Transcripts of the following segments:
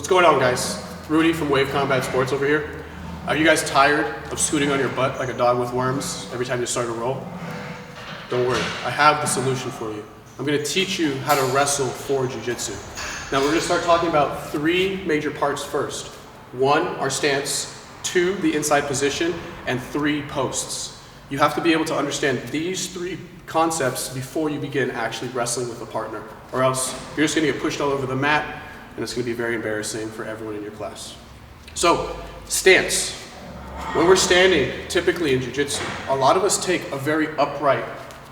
What's going on, guys? Rudy from Wave Combat Sports over here. Are you guys tired of scooting on your butt like a dog with worms every time you start a roll? Don't worry, I have the solution for you. I'm going to teach you how to wrestle for jiu-jitsu. Now we're going to start talking about three major parts first. 1, our stance. 2, the inside position. And 3, posts. You have to be able to understand these 3 concepts before you begin actually wrestling with a partner, or else you're just going to get pushed all over the mat and it's going to be very embarrassing for everyone in your class. So, stance. When we're standing, typically in jiu-jitsu, a lot of us take a very upright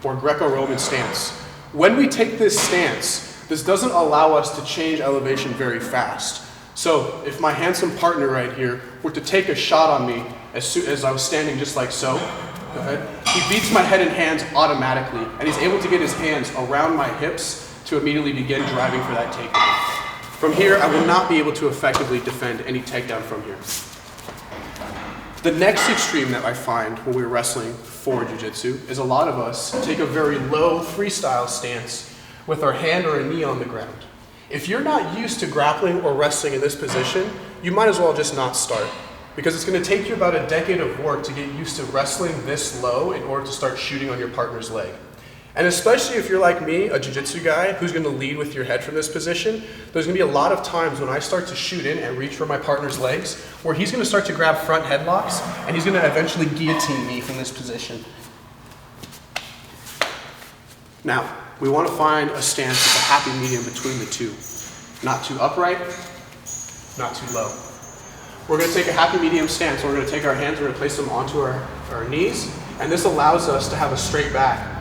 or Greco-Roman stance. When we take this stance, this doesn't allow us to change elevation very fast. So if my handsome partner right here were to take a shot on me as I was standing just like so, he beats my head and hands automatically, and he's able to get his hands around my hips to immediately begin driving for that takedown. From here, I will not be able to effectively defend any takedown from here. The next extreme that I find when we're wrestling for jiu-jitsu is a lot of us take a very low freestyle stance with our hand or a knee on the ground. If you're not used to grappling or wrestling in this position, you might as well just not start, because it's going to take you about a decade of work to get used to wrestling this low in order to start shooting on your partner's leg. And especially if you're like me, a jiu-jitsu guy who's going to lead with your head from this position, there's going to be a lot of times when I start to shoot in and reach for my partner's legs where he's going to start to grab front headlocks and he's going to eventually guillotine me from this position. Now, we want to find a stance that's a happy medium between the two. Not too upright, not too low. We're going to take a happy medium stance. We're going to take our hands, we're going to place them onto our knees, and this allows us to have a straight back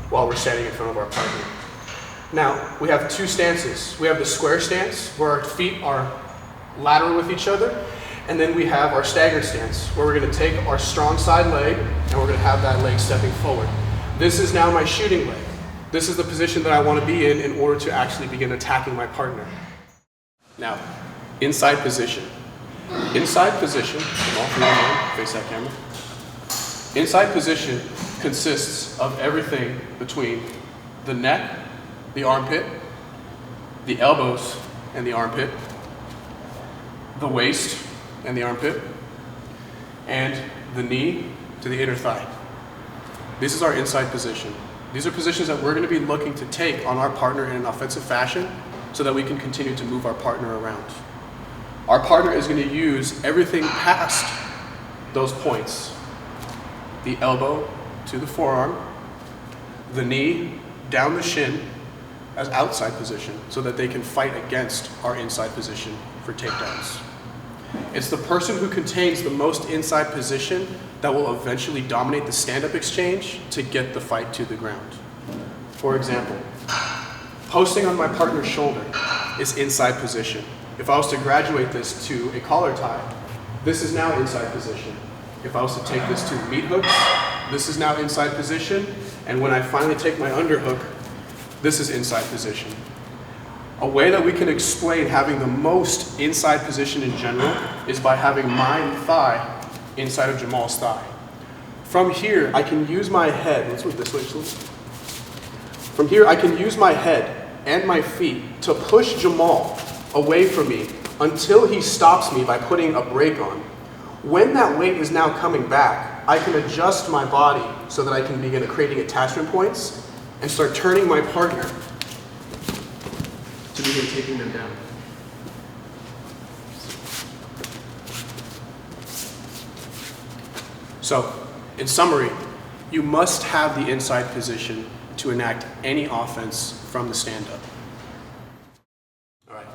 while we're standing in front of our partner. Now, we have 2 stances. We have the square stance, where our feet are lateral with each other, and then we have our staggered stance, where we're going to take our strong side leg, and we're going to have that leg stepping forward. This is now my shooting leg. This is the position that I want to be in order to actually begin attacking my partner. Now, inside position. Inside position, come on, face that camera. Inside position consists of everything between the neck, the armpit, the elbows and the armpit, the waist and the armpit, and the knee to the inner thigh. This is our inside position. These are positions that we're going to be looking to take on our partner in an offensive fashion so that we can continue to move our partner around. Our partner is going to use everything past those points. The elbow to the forearm, the knee down the shin as outside position so that they can fight against our inside position for takedowns. It's the person who contains the most inside position that will eventually dominate the stand-up exchange to get the fight to the ground. For example, posting on my partner's shoulder is inside position. If I was to graduate this to a collar tie, this is now inside position. If I was to take this to meat hooks, this is now inside position. And when I finally take my underhook, this is inside position. A way that we can explain having the most inside position in general is by having my thigh inside of Jamal's thigh. From here, I can use my head, let's move this way, please. From here, I can use my head and my feet to push Jamal away from me until he stops me by putting a brake on. When that weight is now coming back, I can adjust my body so that I can begin creating attachment points and start turning my partner to begin taking them down. So, in summary, you must have the inside position to enact any offense from the stand-up. All right.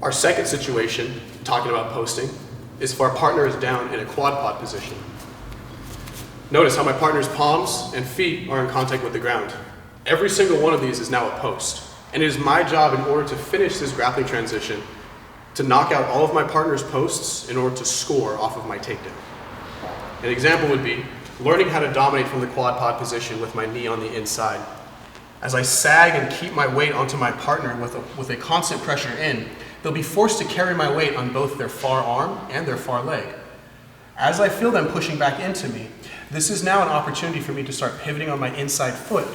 Our second situation, talking about posting, is if our partner is down in a quad pod position. Notice how my partner's palms and feet are in contact with the ground. Every single one of these is now a post. And it is my job, in order to finish this grappling transition, to knock out all of my partner's posts in order to score off of my takedown. An example would be learning how to dominate from the quad pod position with my knee on the inside. As I sag and keep my weight onto my partner with a constant pressure in, they'll be forced to carry my weight on both their far arm and their far leg. As I feel them pushing back into me, this is now an opportunity for me to start pivoting on my inside foot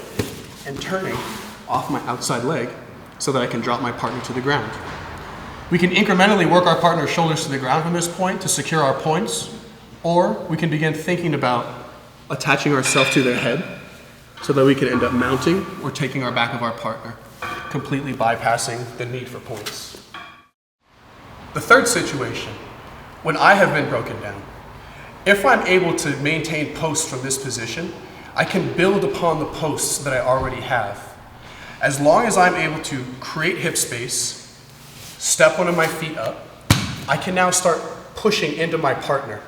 and turning off my outside leg so that I can drop my partner to the ground. We can incrementally work our partner's shoulders to the ground from this point to secure our points, or we can begin thinking about attaching ourselves to their head so that we can end up mounting or taking our back of our partner, completely bypassing the need for points. The third situation, when I have been broken down, if I'm able to maintain posts from this position, I can build upon the posts that I already have. As long as I'm able to create hip space, step one of my feet up, I can now start pushing into my partner.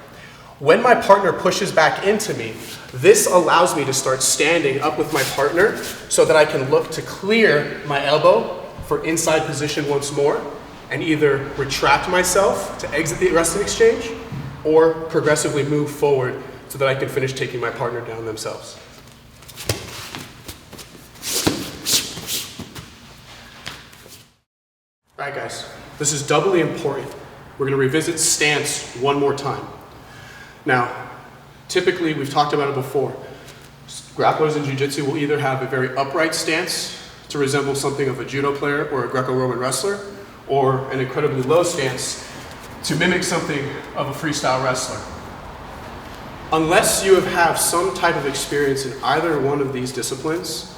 When my partner pushes back into me, this allows me to start standing up with my partner so that I can look to clear my elbow for inside position once more and either retract myself to exit the wrestling exchange or progressively move forward so that I can finish taking my partner down themselves. All right, guys, this is doubly important. We're going to revisit stance one more time. Now, typically, we've talked about it before. Grapplers in jiu-jitsu will either have a very upright stance to resemble something of a judo player or a Greco-Roman wrestler, or an incredibly low stance to mimic something of a freestyle wrestler. Unless you have some type of experience in either one of these disciplines,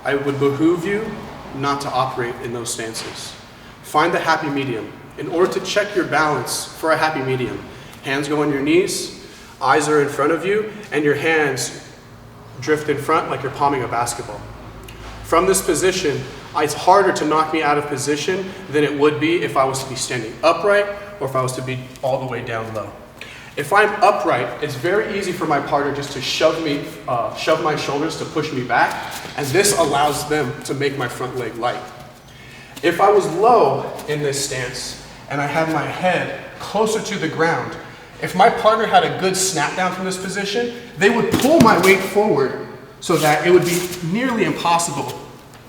I would behoove you not to operate in those stances. Find the happy medium. In order to check your balance for a happy medium, hands go on your knees, eyes are in front of you, and your hands drift in front like you're palming a basketball. From this position, it's harder to knock me out of position than it would be if I was to be standing upright or if I was to be all the way down low. If I'm upright, it's very easy for my partner just to shove my shoulders to push me back, and this allows them to make my front leg light. If I was low in this stance and I had my head closer to the ground, if my partner had a good snap down from this position, they would pull my weight forward so that it would be nearly impossible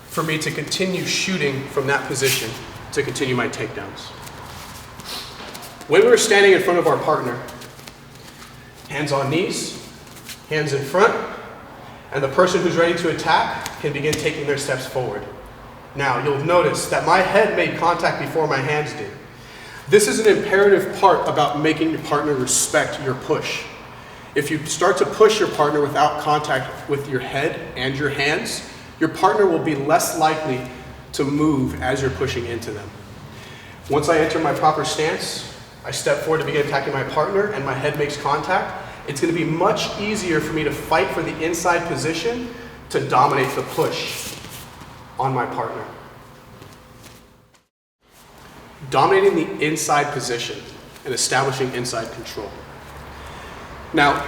for me to continue shooting from that position to continue my takedowns. When we're standing in front of our partner, hands on knees, hands in front, and the person who's ready to attack can begin taking their steps forward. Now, you'll notice that my head made contact before my hands did. This is an imperative part about making your partner respect your push. If you start to push your partner without contact with your head and your hands, your partner will be less likely to move as you're pushing into them. Once I enter my proper stance, I step forward to begin attacking my partner and my head makes contact. It's going to be much easier for me to fight for the inside position to dominate the push on my partner. Dominating the inside position and establishing inside control. Now,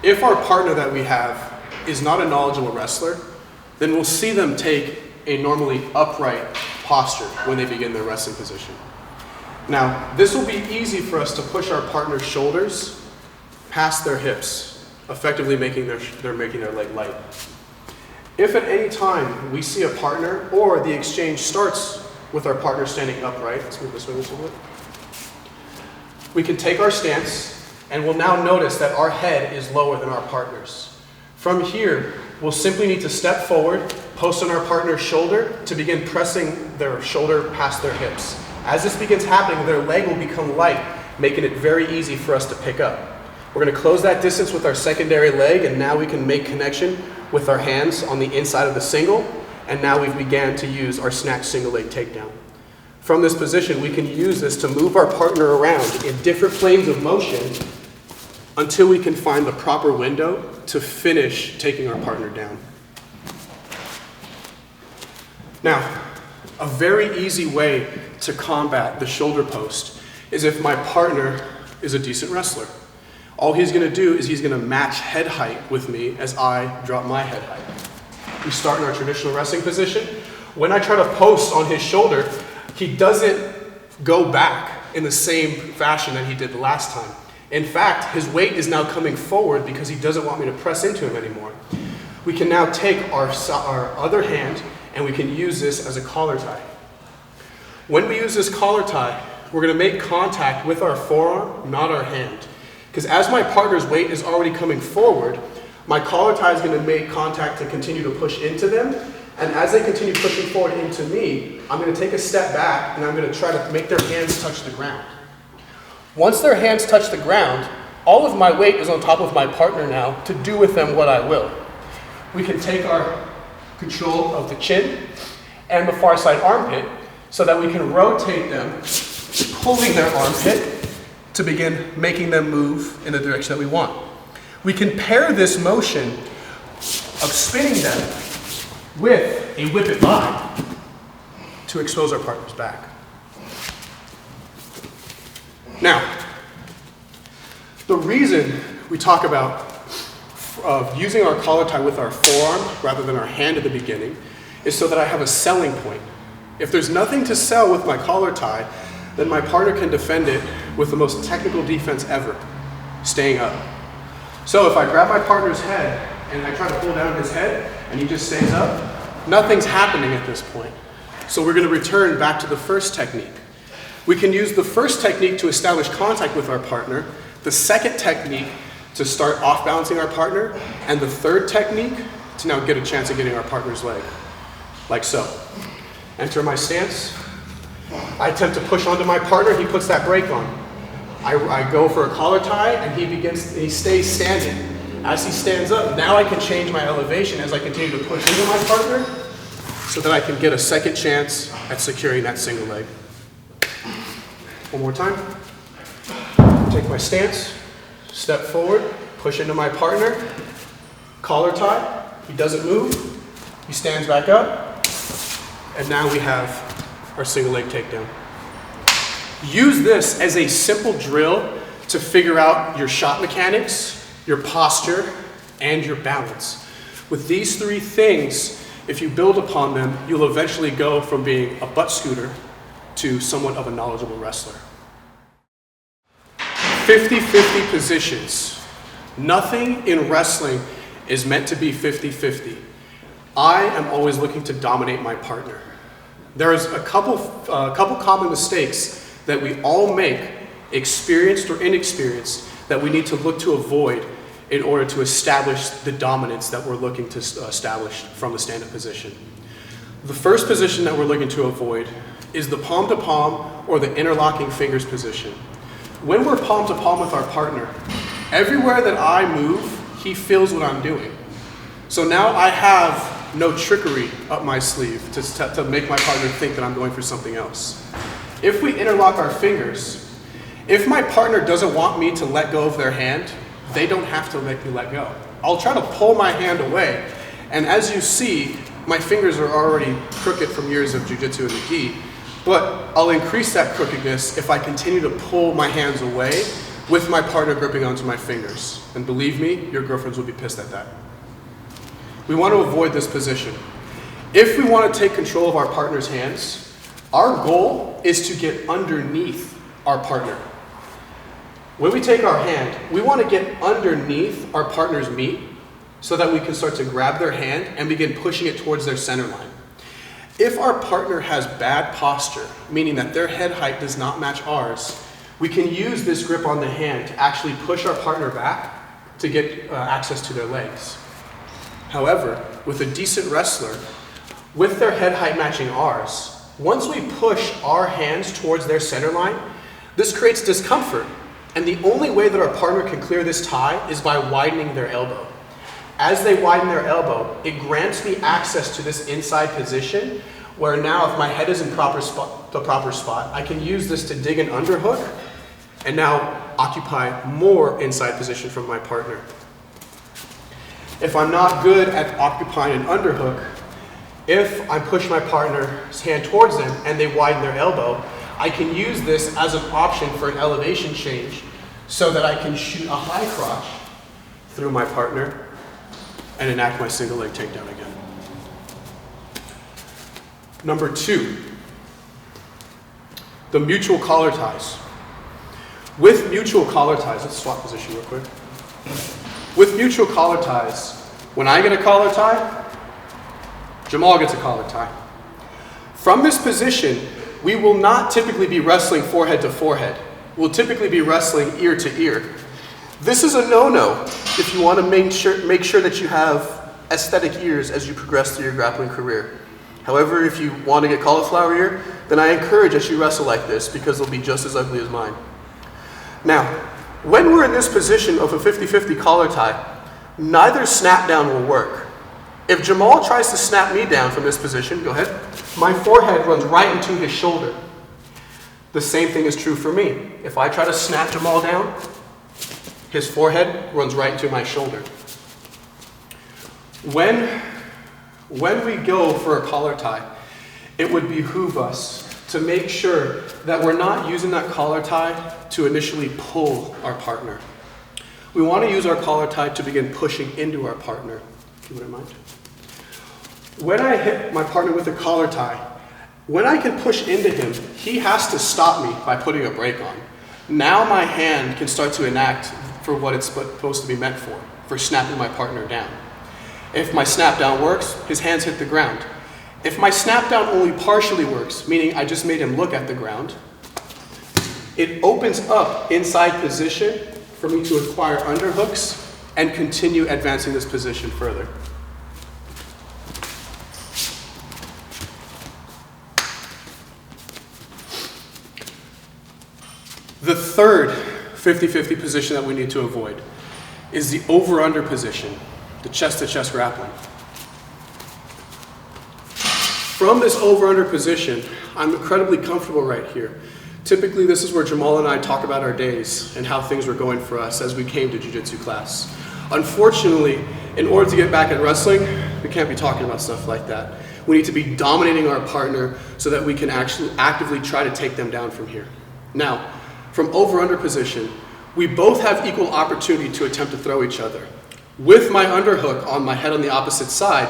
if our partner that we have is not a knowledgeable wrestler, then we'll see them take a normally upright posture when they begin their wrestling position. Now, this will be easy for us to push our partner's shoulders past their hips, effectively making their leg light. If at any time we see a partner or the exchange starts with our partner standing upright, let's move this way a little bit, we can take our stance and we'll now notice that our head is lower than our partner's. From here, we'll simply need to step forward, post on our partner's shoulder to begin pressing their shoulder past their hips. As this begins happening, their leg will become light, making it very easy for us to pick up. We're going to close that distance with our secondary leg, and now we can make connection with our hands on the inside of the single, and now we've began to use our snatch single leg takedown. From this position, we can use this to move our partner around in different planes of motion until we can find the proper window to finish taking our partner down. Now, a very easy way to combat the shoulder post is if my partner is a decent wrestler. All he's going to do is he's going to match head height with me as I drop my head height. We start in our traditional wrestling position. When I try to post on his shoulder, he doesn't go back in the same fashion that he did the last time. In fact, his weight is now coming forward because he doesn't want me to press into him anymore. We can now take our other hand and we can use this as a collar tie. When we use this collar tie, we're going to make contact with our forearm, not our hand. Because as my partner's weight is already coming forward, my collar tie is going to make contact to continue to push into them, And as they continue pushing forward into me, I'm going to take a step back and I'm going to try to make their hands touch the ground. Once their hands touch the ground, all of my weight is on top of my partner now to do with them what I will. We can take our control of the chin and the far side armpit so that we can rotate them, pulling their armpit to begin making them move in the direction that we want. We can pair this motion of spinning them with a whip it by to expose our partner's back. Now, the reason we talk about using our collar tie with our forearm rather than our hand at the beginning is so that I have a selling point. If there's nothing to sell with my collar tie, then my partner can defend it with the most technical defense ever, staying up. So if I grab my partner's head and I try to pull down his head and he just stays up, nothing's happening at this point. So we're going to return back to the first technique. We can use the first technique to establish contact with our partner, the second technique to start off-balancing our partner, and the third technique to now get a chance at getting our partner's leg, like so. Enter my stance. I attempt to push onto my partner, he puts that brake on. I go for a collar tie and he stays standing. As he stands up, now I can change my elevation as I continue to push into my partner so that I can get a second chance at securing that single leg. One more time. Take my stance, step forward, push into my partner, collar tie, he doesn't move, he stands back up, and now we have our single leg takedown. Use this as a simple drill to figure out your shot mechanics, your posture, and your balance. With these three things, if you build upon them, you'll eventually go from being a butt scooter to somewhat of a knowledgeable wrestler. 50-50 positions. Nothing in wrestling is meant to be 50-50. I am always looking to dominate my partner. There's a couple common mistakes that we all make, experienced or inexperienced, that we need to look to avoid in order to establish the dominance that we're looking to establish from the stand-up position. The first position that we're looking to avoid is the palm-to-palm or the interlocking fingers position. When we're palm-to-palm with our partner, everywhere that I move, he feels what I'm doing. So now I have no trickery up my sleeve to make my partner think that I'm going for something else. If we interlock our fingers, if my partner doesn't want me to let go of their hand, they don't have to make me let go. I'll try to pull my hand away, and as you see, my fingers are already crooked from years of jiu-jitsu and the gi, but I'll increase that crookedness if I continue to pull my hands away with my partner gripping onto my fingers. And believe me, your girlfriends will be pissed at that. We want to avoid this position. If we want to take control of our partner's hands, our goal is to get underneath our partner. When we take our hand, we want to get underneath our partner's meat so that we can start to grab their hand and begin pushing it towards their center line. If our partner has bad posture, meaning that their head height does not match ours, we can use this grip on the hand to actually push our partner back to get access to their legs. However, with a decent wrestler, with their head height matching ours, once we push our hands towards their center line, this creates discomfort. And the only way that our partner can clear this tie is by widening their elbow. As they widen their elbow, it grants me access to this inside position where now if my head is in the proper spot, I can use this to dig an underhook and now occupy more inside position from my partner. If I'm not good at occupying an underhook, if I push my partner's hand towards them and they widen their elbow, I can use this as an option for an elevation change so that I can shoot a high crotch through my partner and enact my single leg takedown again. Number 2, the mutual collar ties. With mutual collar ties, let's swap position real quick. With mutual collar ties, when I get a collar tie, Jamal gets a collar tie. From this position, we will not typically be wrestling forehead to forehead. We'll typically be wrestling ear to ear. This is a no-no if you want to make sure that you have aesthetic ears as you progress through your grappling career. However, if you want to get cauliflower ear, then I encourage that you wrestle like this because they'll be just as ugly as mine. Now, when we're in this position of a 50-50 collar tie, neither snap down will work. If Jamal tries to snap me down from this position, go ahead, my forehead runs right into his shoulder. The same thing is true for me. If I try to snap Jamal down, his forehead runs right into my shoulder. When we go for a collar tie, it would behoove us to make sure that we're not using that collar tie to initially pull our partner. We want to use our collar tie to begin pushing into our partner. If you wouldn't mind. When I hit my partner with a collar tie, when I can push into him, he has to stop me by putting a brake on. Now my hand can start to enact for what it's supposed to be meant for snapping my partner down. If my snap down works, his hands hit the ground. If my snap down only partially works, meaning I just made him look at the ground, it opens up inside position for me to acquire underhooks and continue advancing this position further. The third 50-50 position that we need to avoid is the over-under position, the chest-to-chest grappling. From this over-under position, I'm incredibly comfortable right here. Typically, this is where Jamal and I talk about our days and how things were going for us as we came to jiu-jitsu class. Unfortunately, in order to get back at wrestling, we can't be talking about stuff like that. We need to be dominating our partner so that we can actually actively try to take them down from here. Now, from over-under position, we both have equal opportunity to attempt to throw each other. With my underhook on my head on the opposite side,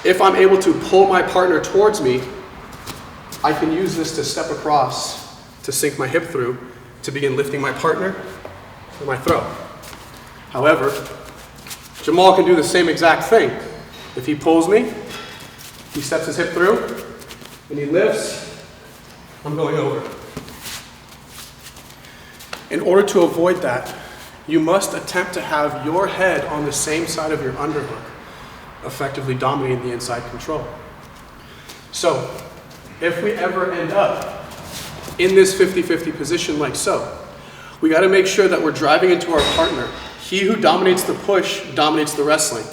if I'm able to pull my partner towards me, I can use this to step across, to sink my hip through, to begin lifting my partner for my throw. However, Jamal can do the same exact thing. If he pulls me, he steps his hip through, and he lifts, I'm going over. In order to avoid that, you must attempt to have your head on the same side of your underhook, effectively dominating the inside control. So, if we ever end up in this 50-50 position like so, we got to make sure that we're driving into our partner. He who dominates the push dominates the wrestling.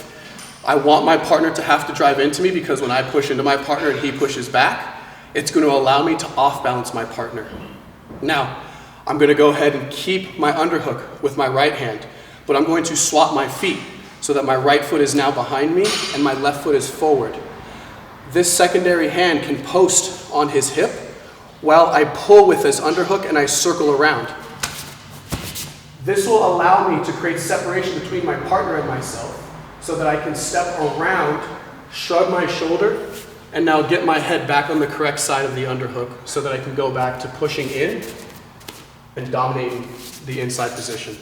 I want my partner to have to drive into me because when I push into my partner and he pushes back, it's going to allow me to off-balance my partner. Now, I'm going to go ahead and keep my underhook with my right hand, but I'm going to swap my feet so that my right foot is now behind me and my left foot is forward. This secondary hand can post on his hip while I pull with this underhook and I circle around. This will allow me to create separation between my partner and myself so that I can step around, shrug my shoulder, and now get my head back on the correct side of the underhook so that I can go back to pushing in and dominating the inside position.